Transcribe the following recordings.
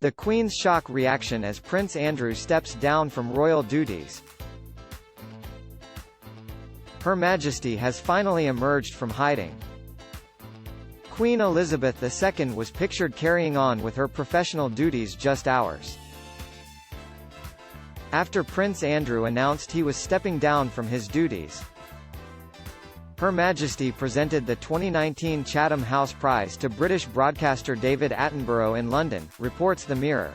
The Queen's shock reaction as Prince Andrew steps down from royal duties. Her Majesty has finally emerged from hiding. Queen Elizabeth II was pictured carrying on with her professional duties just hours after Prince Andrew announced he was stepping down from his duties. Her Majesty presented the 2019 Chatham House Prize to British broadcaster David Attenborough in London, reports The Mirror.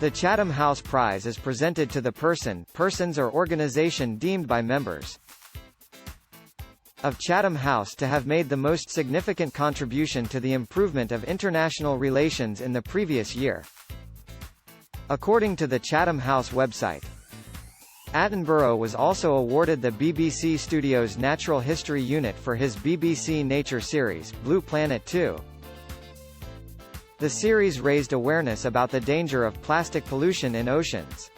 The Chatham House Prize is presented to the persons or organisation deemed by members of Chatham House to have made the most significant contribution to the improvement of international relations in the previous year. According to the Chatham House website, Attenborough was also awarded the BBC Studios Natural History Unit for his BBC Nature series, Blue Planet 2. The series raised awareness about the danger of plastic pollution in oceans.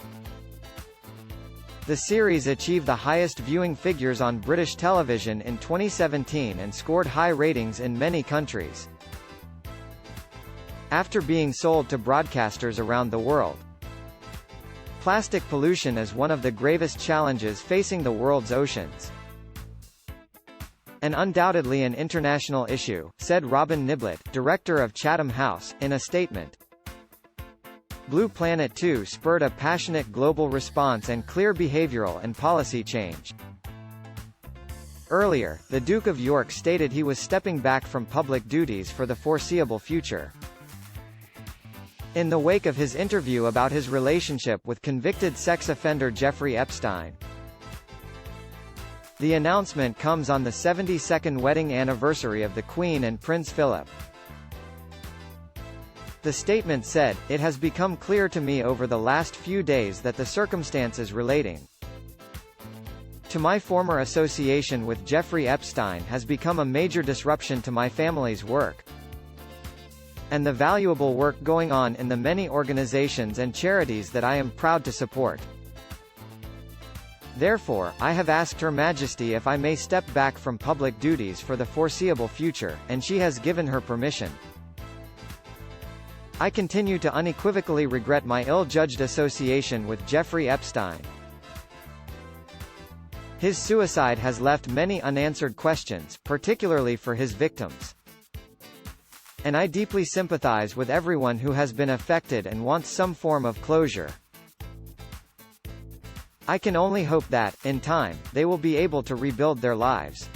The series achieved the highest viewing figures on British television in 2017 and scored high ratings in many countries. After being sold to broadcasters around the world, plastic pollution is one of the gravest challenges facing the world's oceans. And undoubtedly an international issue, said Robin Niblett, director of Chatham House, in a statement. Blue Planet 2 spurred a passionate global response and clear behavioral and policy change. Earlier, the Duke of York stated he was stepping back from public duties for the foreseeable future. In the wake of his interview about his relationship with convicted sex offender Jeffrey Epstein. The announcement comes on the 72nd wedding anniversary of the Queen and Prince Philip. The statement said, "It has become clear to me over the last few days that the circumstances relating to my former association with Jeffrey Epstein has become a major disruption to my family's work and the valuable work going on in the many organizations and charities that I am proud to support. Therefore, I have asked Her Majesty if I may step back from public duties for the foreseeable future, and she has given her permission. I continue to unequivocally regret my ill-judged association with Jeffrey Epstein. His suicide has left many unanswered questions, particularly for his victims. And I deeply sympathize with everyone who has been affected and wants some form of closure. I can only hope that, in time, they will be able to rebuild their lives.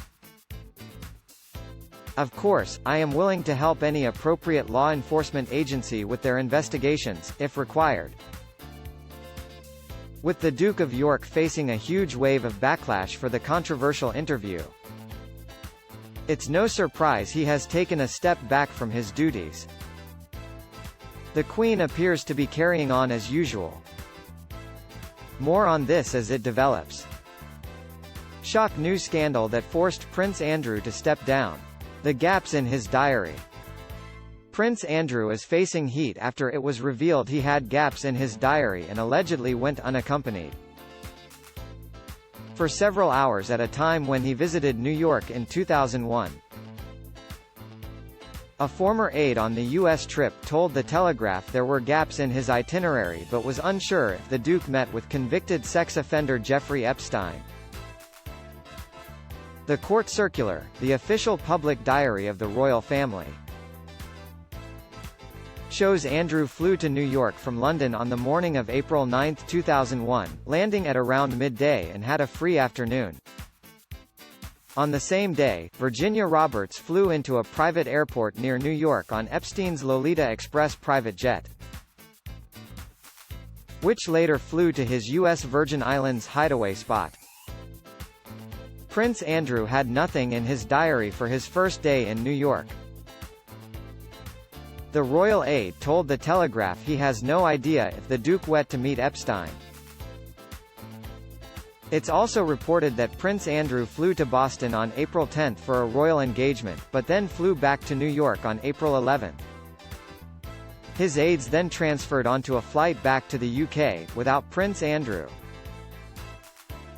Of course, I am willing to help any appropriate law enforcement agency with their investigations, if required." With the Duke of York facing a huge wave of backlash for the controversial interview, it's no surprise he has taken a step back from his duties. The Queen appears to be carrying on as usual. More on this as it develops. Shock new scandal that forced Prince Andrew to step down. The gaps in his diary. Prince Andrew is facing heat after it was revealed he had gaps in his diary and allegedly went unaccompanied for several hours at a time when he visited New York in 2001. A former aide on the U.S. trip told The Telegraph there were gaps in his itinerary but was unsure if the Duke met with convicted sex offender Jeffrey Epstein. The court circular, the official public diary of the royal family, shows Andrew flew to New York from London on the morning of April 9, 2001, landing at around midday and had a free afternoon. On the same day, Virginia Roberts flew into a private airport near New York on Epstein's Lolita Express private jet, which later flew to his U.S. Virgin Islands hideaway spot. Prince Andrew had nothing in his diary for his first day in New York. The royal aide told The Telegraph he has no idea if the Duke went to meet Epstein. It's also reported that Prince Andrew flew to Boston on April 10 for a royal engagement, but then flew back to New York on April 11. His aides then transferred onto a flight back to the UK, without Prince Andrew.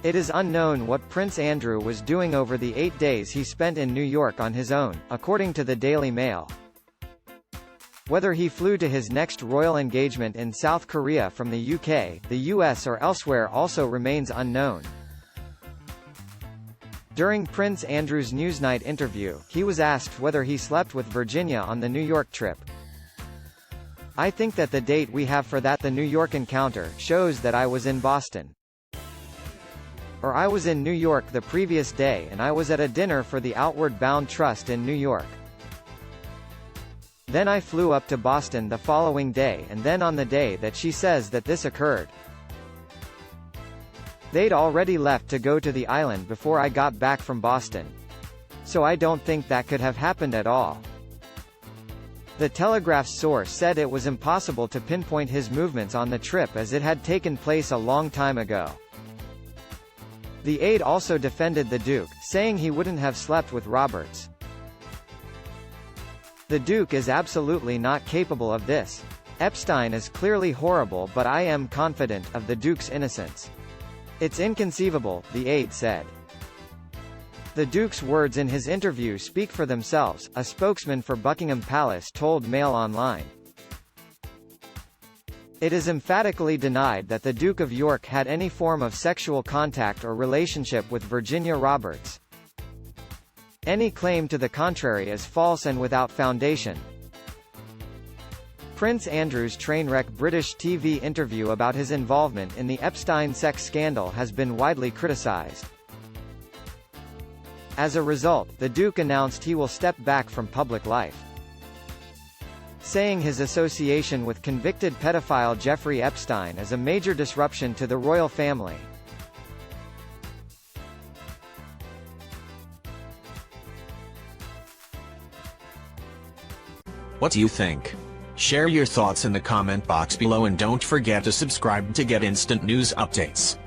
It is unknown what Prince Andrew was doing over the 8 days he spent in New York on his own, according to the Daily Mail. Whether he flew to his next royal engagement in South Korea from the UK, the US or elsewhere also remains unknown. During Prince Andrew's Newsnight interview, he was asked whether he slept with Virginia on the New York trip. "I think that the date we have for that, the New York encounter, shows that I was in Boston. Or I was in New York the previous day and I was at a dinner for the Outward Bound Trust in New York. Then I flew up to Boston the following day and then on the day that she says that this occurred. They'd already left to go to the island before I got back from Boston. So I don't think that could have happened at all." The Telegraph's source said it was impossible to pinpoint his movements on the trip as it had taken place a long time ago. The aide also defended the Duke, saying he wouldn't have slept with Roberts. "The Duke is absolutely not capable of this. Epstein is clearly horrible, but I am confident of the Duke's innocence. It's inconceivable," the aide said. The Duke's words in his interview speak for themselves, a spokesman for Buckingham Palace told Mail Online. "It is emphatically denied that the Duke of York had any form of sexual contact or relationship with Virginia Roberts. Any claim to the contrary is false and without foundation." Prince Andrew's trainwreck British TV interview about his involvement in the Epstein sex scandal has been widely criticized. As a result, the Duke announced he will step back from public life, saying his association with convicted pedophile Jeffrey Epstein is a major disruption to the royal family. What do you think? Share your thoughts in the comment box below and don't forget to subscribe to get instant news updates.